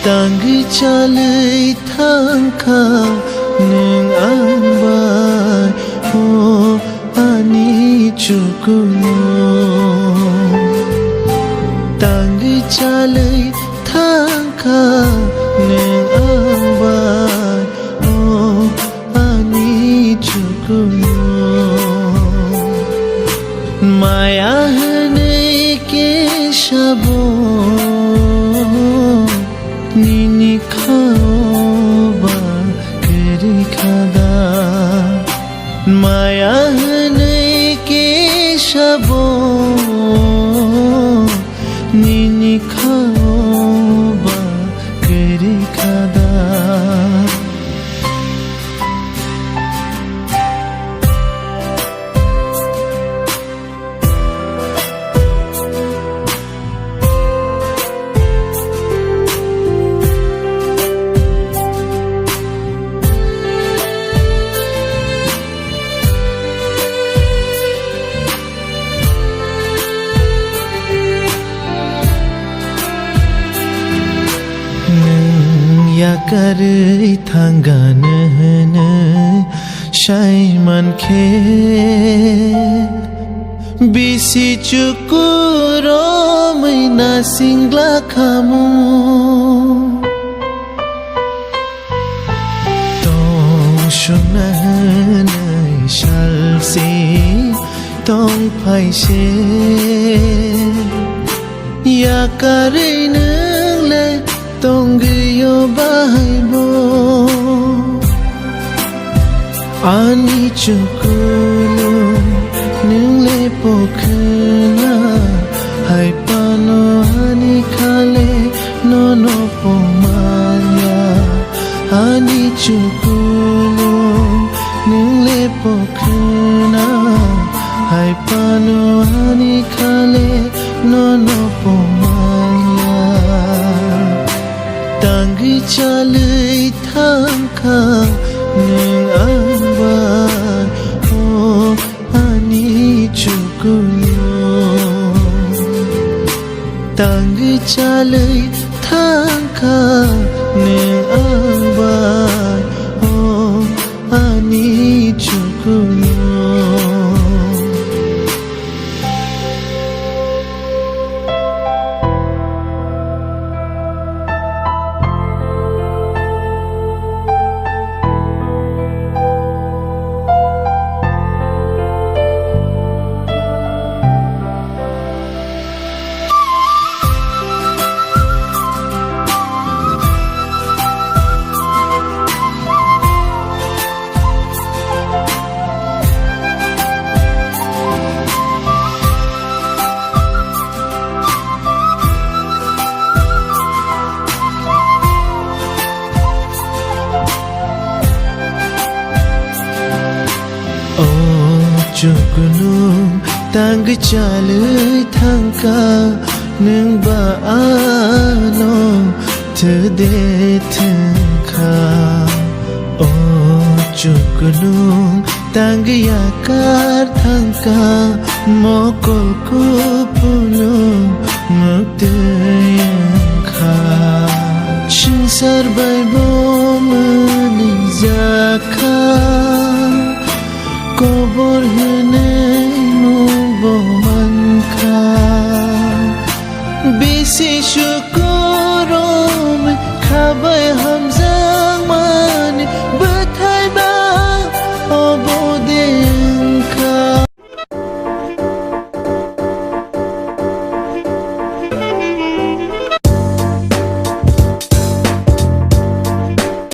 Tanggi calai thangka neng ambai ho ani cukuno. Tanggi calai thangka neng ambai ho ani cukuno. Maya hanai ke shabo Nini khaoba keri khada Maya hanai ke shabo Nini khaoba keri khada Yakarei thanggana shaiman khe bisi cukuro maina singla khamu tong shunanai shalsi tong phaise yakarei nangle Tonggiyo bahaibo Ani cukulu Nungle pokhna Hai pano ani khale Nono pomanya Ani cukulu Nungle pokhna Hai pano ani khale Nono pomanya Tanggi calai thangka neng ambai ho ani cukuno. Tanggi calai thangka neng ambai ho ani cukuno. Cukuno tanggi calai thangka neng baano thede thangka Oh cukuno tanggi yakar thangka mokol kupuno muktayangka Shinsar baibo menizaka Kobor hene